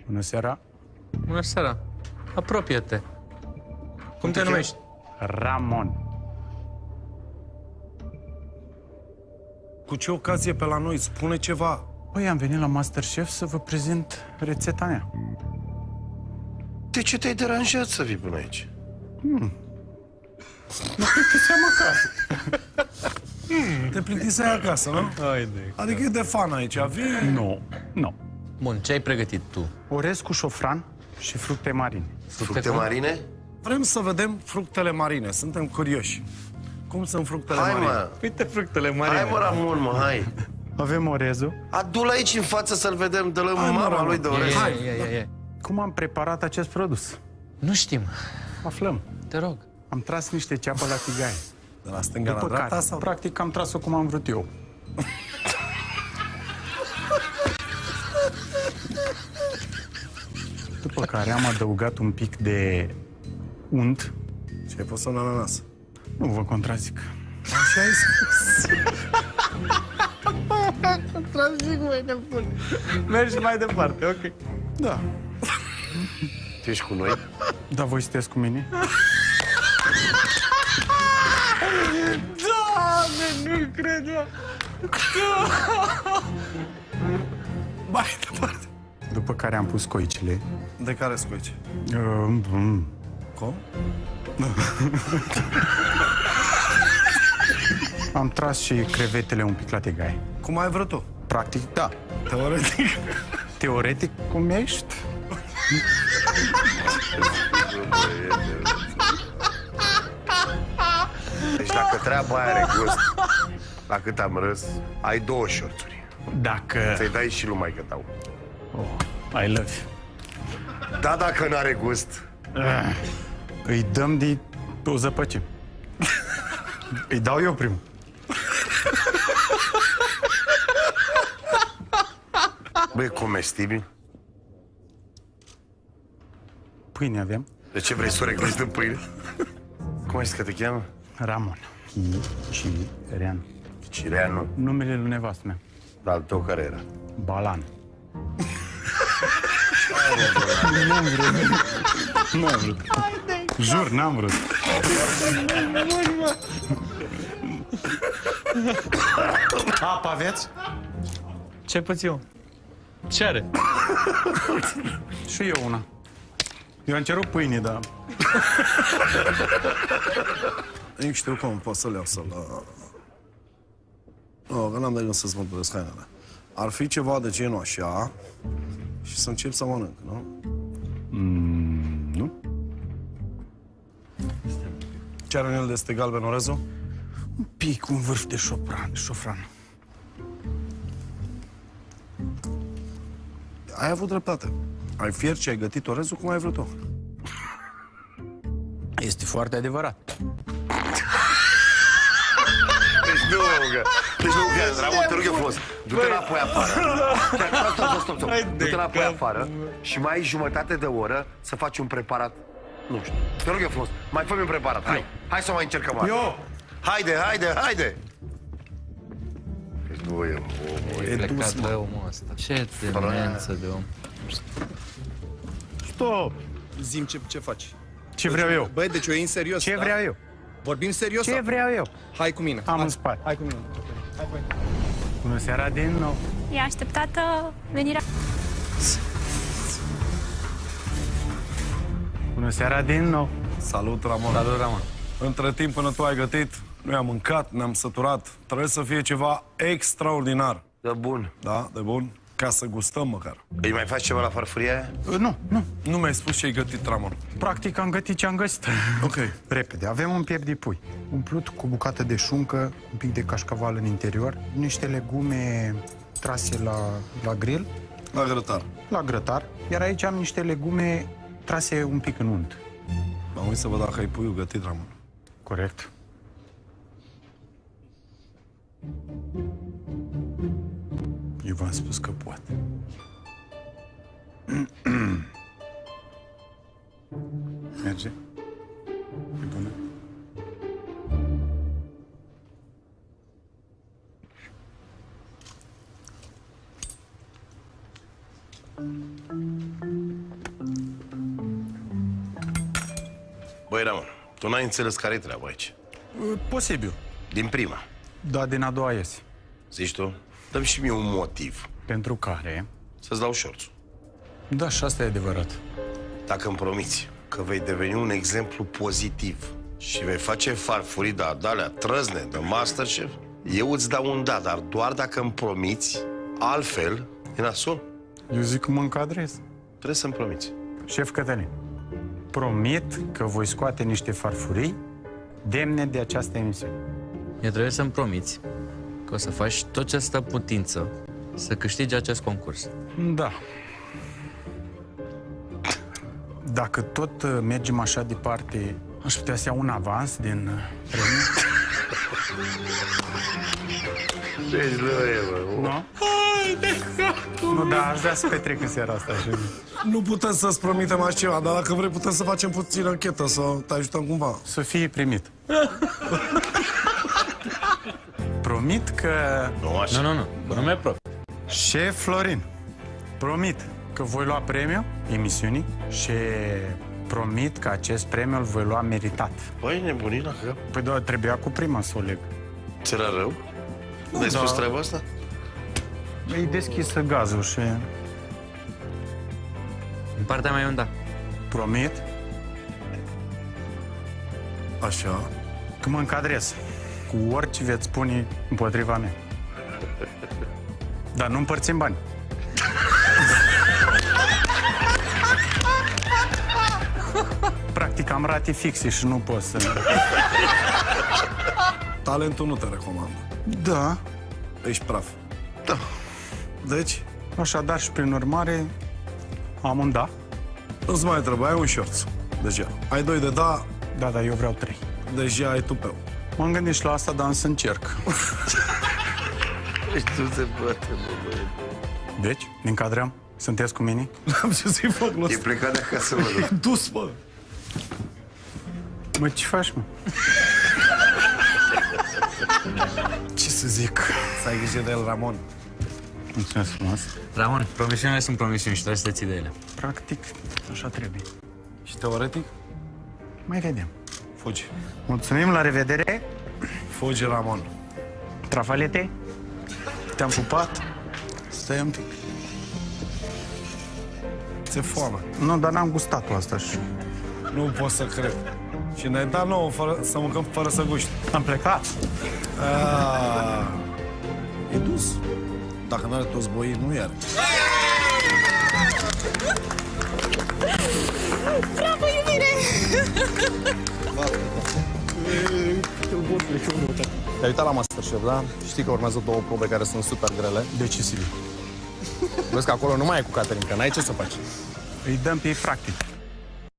Bună seara. Bună seara. Apropie-te. Cum te numești? Ramon. Cu ce ocazie pe la noi? Spune ceva. Păi am venit la Masterchef să vă prezint rețeta mea. De ce te-ai deranjat să vii până aici? Plictiseam acasă. Te plictiseai acasă, nu? Haide. Adică e de fan aici. Vii... Nu. Bun, ce ai pregătit tu? Orez cu șofran și fructe marine. Fructe marine? Vrem să vedem fructele marine. Suntem curioși. Cum sunt fructele Hai, marine? mă! Uite fructele marine. Hai, mă, Ramon, mă, hai! Avem orezul. Adu-l aici în față să-l vedem, dă-l Hai, mă, mama Ramon. lui de orez. Ia. Cum am preparat acest produs? Nu știm. Aflăm. Te rog. Am tras niște ceapă la tigaie. De la stânga la După dreapta care, sau? practic, am tras-o cum am vrut eu. După care am adăugat un pic de unt. Și ai pus un ananas. Nu vă contrazic. Așa ai spus. Mergi mai departe, ok. Da. Tu ești cu noi? Dar voi sunteți cu mine? Doamne, nu cred, mă. Mai departe. După care am pus coicele. De care scoici? Cum? Am tras și crevetele un pic la tigaie. Cum ai vrut tu? Practic, da. Teoretic. Teoretic, cum ești? Deci dacă treaba aia are gust, la cât am râs, ai 2 șorțuri. Dacă... Să-i dai și lui maică tău. Oh, I love you. Da, dacă n-are gust. Îi dăm de o zăpăcim. Îi dau eu primul. Bă, e comestibil. Pâine avem. De ce vrei să o reglești din pâine? Cum ai zis că te cheamă? Ramon. Cirean. Cireanu. Numele lui nevastă mea. Dar al tău care era? Balan. N-am vrut. Jur, n-am vrut. Apă aveți? Ce puțin? Ce are? Și eu una. Eu am cerut pâine, dar... Nu știu cum pot să le iau să-l... Nu, că n-am de gând să-ți mărturesc hainele. Ar fi ceva de genul așa și să încep să mănânc, nu? Nu? Ce are în el de este galben orezul? Un pic, un vârf de șofran. Ai avut dreptate. Ai fiert și ai gătit orezul cum ai vrut tu. Este foarte adevărat. Deci nu, mă, deci nu, Ramon, te rog eu frumos. Du-te înapoi afară. Stop. Du-te înapoi afară și mai ai jumătate de oră să faci un preparat. Nu știu. Te rog eu frumos, mai fă-mi un preparat. Hai să mai încercăm. Eu? Haide. Deci nu e omul. E dus, Plecat de mă. omul ăsta. Ce demență de om. Stop! Zim ce faci. Ce vreau eu? Băi, deci eu in serios, Ce da? vreau eu? Vorbim serios? Ce sau? vreau eu? Hai cu mine. Am în spate. Hai cu mine. Bună seara din nou. E așteptată venirea. Bună seara din nou. Salut, Ramon. Salut, Ramon. Între timp, până tu ai gătit, noi am mâncat, ne-am săturat. Trebuie să fie ceva extraordinar. Da, bun. Da, de bun? Ca să gustăm măcar. Îi mai faci ceva la farfuria aia? Nu. Nu mi-ai spus ce ai gătit, Ramon. Practic am gătit ce am găsit. Ok. Repede. Avem un piept de pui, umplut cu bucată de șuncă, un pic de cașcaval în interior, niște legume trase la grill, La grătar. la grătar, iar aici am niște legume trase un pic în unt. Am uit să văd dacă ai puiul gătit, Ramon. Corect. Eu v-am spus că poate. Merge? E bună? Băi, Ramon, tu n-ai înțeles care-i treaba aici. Posibil. Din prima, Da, din a doua iese. zici tu? Dă-mi și mie un motiv Pentru care... să-ți dau șorțul. Da, și asta e adevărat. Dacă îmi promiți că vei deveni un exemplu pozitiv și vei face farfurii de alea trăzne de Masterchef, eu îți dau un da, dar doar dacă îmi promiți, altfel, e nasol. Eu zic că mă încadrez. Trebuie să-mi promiți. Șef Cătălin, promit că voi scoate niște farfurii demne de această emisiune. Eu trebuie să-mi promiți că o să faci tot ce stă putință să câștigi acest concurs. Da. Dacă tot mergem așa departe, aș putea să iau un avans din premiu. Deci nu e, bă. Nu? Nu, da, aș vrea să petrec în seara asta. Așa. Nu putem să-ți promitem așa ceva, dar dacă vrei putem să facem puțin anchetă, să te ajutăm cumva. Să fie primit. Promit că... Nu așa. Nu, nume propriu. Șef Florin, promit că voi lua premiul emisiunii și promit că acest premiu îl voi lua meritat. Băi, nebunit la cap. Păi da, trebuia cu prima să o leg. Ți era rău? Nu ai Da. spus treaba asta? E deschisă gazul și În partea mea e un da. promit Așa. că mă încadrez cu orice veți spune împotriva mea. Dar nu împărțim bani. Practic am rate fixe și nu pot să... Talentul nu te recomandă. Da, Ești praf. Da. Deci, așadar și prin urmare am un da. îți mai trebuie, ai un șorț. Deja. Ai 2 de da, Da, dar eu vreau 3. deja ai tupeu. M-am gândit și la asta, dar am să încerc. Deci nu se poate, bă. Deci, ne încadrăm? Sunteți cu mine? Am ce să-i fac la E plecat de acasă, mă. dus, mă. Mă, ce faci, mă? Ce să zic? Să ai grijă de el, Ramon. Mulțumesc frumos. Ramon, promisiunile sunt promisiuni și trebuie să te ții de ele. Practic, așa trebuie. Și teoretic? Mai vedem. Fugi. Mulțumim, la revedere. Fugi, Ramon. Trafalete, te-am pupat. Stai un pic. Ți-e foame. Nu, dar n-am gustat-o asta și... Nu pot să cred. Și ne-ai dat nouă fără, să mâncăm fără să guști. Am plecat. E dus. Dacă n-are toți boii, nu iar. Bravo, iubire! Te-ai uitat la Masterchef, da? Știi că urmează 2 probe care sunt super grele. Decisiv. Vezi că acolo nu mai e cu Caterin, că n-ai ce să faci. Îi dăm pe ei practic.